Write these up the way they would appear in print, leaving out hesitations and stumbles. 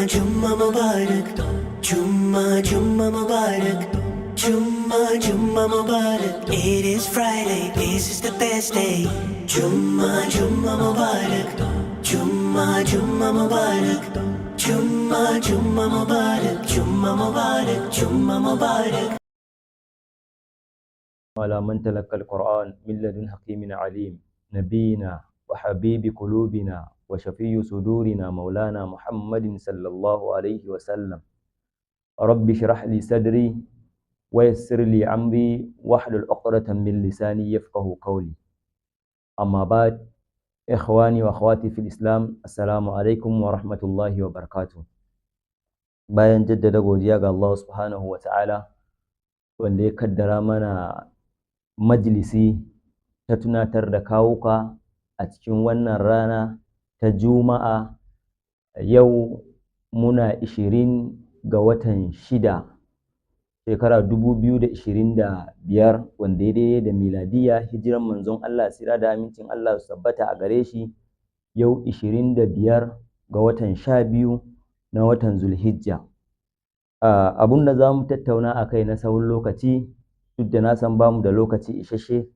Jumma Mubarak, Jumma Mubarak, Jumma Mubarak. It is Friday, this is the best day. Jumma Mubarak, Jumma Mubarak, Jumma Mubarak, Jumma Mubarak. على من تلقى القرآن من لدن حكيم عليم نبينا وحبيب قلوبنا وشفي صدورنا مولانا محمد صلى الله عليه وسلم رب اشرح لي صدري ويسر لي أمري واحلل عقدة من لساني يفقه قولي أما بعد إخواني وأخواتي في الإسلام السلام عليكم ورحمة الله وبركاته. bayan jaddada godiya ga Allah subhanahu wa ta'ala wanda ya kaddara mana majalisi ta tunatar da kawuka a cikin wannan rana ta Juma'a. Yau muna 20 ga watan 6 shekara 2025 wanda ya daidai da miladiya hijiran manzon Allah sira da amincin Allah su tabbata a gare shi yau 25 ga watan 12 na watan Zulhijja. Abunda za mu tattauna a kai na tsawon lokaci, duk da na san bamu da lokaci isasshe,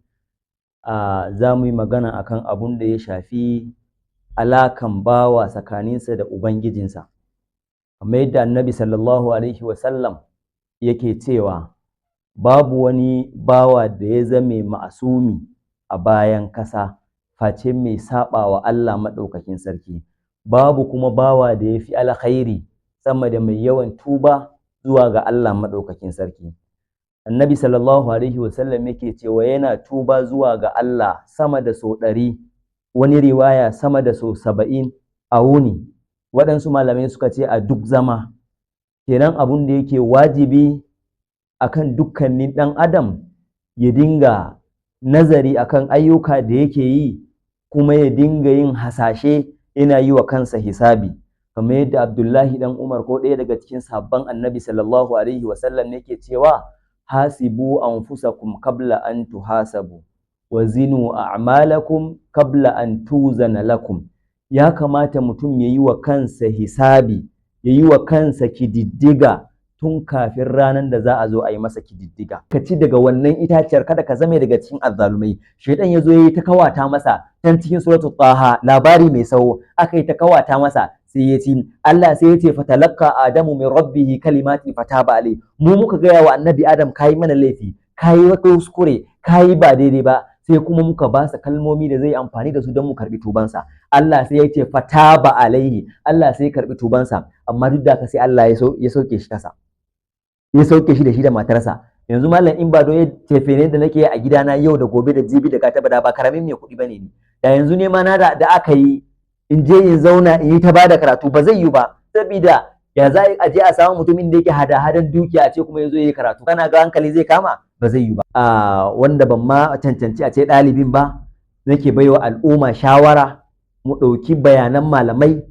za mu yi magana akan abun da ya shafi alakan bawa tsakaninsa da ubangijinsa, kamar yadda annabi sallallahu alaihi wasallam yake cewa babu wani bawa da ya zame ma'asumi a bayan kasa face mai saba wa Allah maɗaukakin sarki, babu kuma bawa da ya fi alkhairi sama da mai yawan tuba zuwa ga Allah maɗaukakin sarki. Annabi sallallahu alaihi wasallam yake cewa yana tuba zuwa ga Allah sama da sau 100, wani riwaya sama da sau 70 a wuni. Waɗansu malamai suka ce a duk zama. Kenan abun da yake wajibi akan dukkanin ɗan adam ya dinga nazari akan ayyuka da yake yi, kuma ya dinga yin hasashe yana yi wa kansa hisabi, kamar yadda Abdullahi dan Umar ko ɗaya daga cikin sahabban Annabi sallallahu alaihi wasallam yake cewa hasibu anfusakum qabla an tuhasabu wa zinu a'malakum qabla an tuzana lakum. Ya kamata mutum yayi wa kansa hisabi, yayi wa kansa kididdiga tun kafin ranar da za a zo a yi masa kididdiga. Ka ci daga wannan itaciyar, kada ka zame daga cikin azzalumai. Shaitan ya zo ya yi ta kawata masa can cikin suratul Taha, labari mai tsawo aka yi ta kawata masa, sai ya ci Allah sai ya ce fatalaqqa adamu min rabbihi kalimati fataba alai. Mu muka gaya wa annabi Adam kai mana laifi, kai wata kuskure, kai ba daidai ba, sai kuma muka ba sa kalmomi da zai amfani da su don mu karbi tubansa. Allah sai ya ce fataba alaihi, Allah sai ya karbi tubansa, amma duk da haka sai Allah ya sauke shi kasa, ya sauke shi da shi da matarsa. Yanzu mallam in ba don tefe ne da nake a gidana yau da gobe da jibi da gata ba karamin mai kuɗi bane ni. Da yanzu ne ma na da aka yi in je in zauna in yi ta bada karatu ba zai yi ba, saboda ya za a je a samu mutumin da yake hada-hadan dukiya a ce kuma ya zo ya yi karatu, kana ga hankali zai kama? Ba zai yi ba. Wanda ban ma cancanci a ce ɗalibin ba, nake baiwa al'umma shawara mu ɗauki bayanan malamai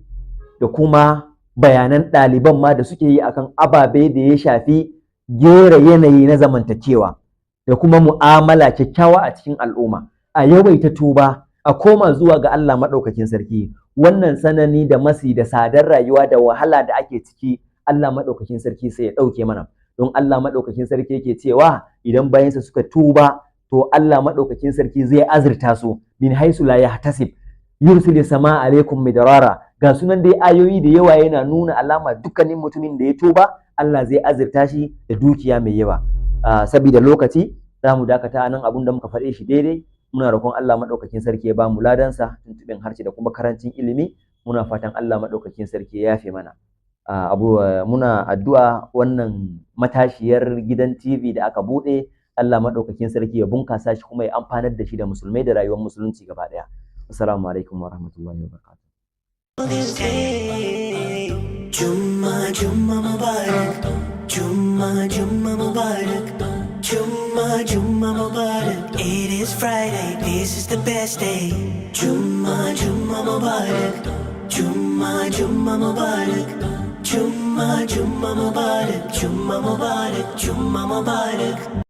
da kuma bayanan ɗaliban ma da suke yi akan ababe da ya shafi gera yanayi na zamantakewa da kuma mu'amala kyakkyawa a cikin al'umma. A yawaita tuba, a koma zuwa ga Allah maɗaukakin sarki. Wannan sanani da masi da sadar rayuwa da wahala da ake ciki, Allah maɗaukakin sarki sai ya ɗauke mana. Don Allah maɗaukakin sarki yake cewa idan bayansa suka tuba, to Allah maɗaukakin sarki zai azurta su min haisu la yahtasib, yursilu sama alaikum midrara. Ga sunan dai ayoyi da yawa yana nuna alama dukkanin mutumin da ya tuba Allah zai azurta shi da dukiya mai yawa. Saboda lokaci za mu dakata a nan, abun da muka faɗe shi daidai muna roƙon Allah maɗaukakin sarki ya ba mu ladansa, tuntuɓin harshe da kuma karancin ilimi muna fatan Allah maɗaukakin sarki ya yafe mana. Muna addu'a wannan matashiyar gidan TV da aka buɗe, Allah maɗaukakin sarki ya bunkasa shi kuma ya amfanar da shi da musulmai da rayuwar musulunci gaba ɗaya. Assalamu alaikum wa rahmatullahi wa barakatuh. Jumma Mubarak, Jumma Mubarak, Jumma Mubarak. It is Friday, this is the best day. Jumma Mubarak, Jumma Mubarak, Jumma Mubarak, Jumma Mubarak, Jumma Mubarak.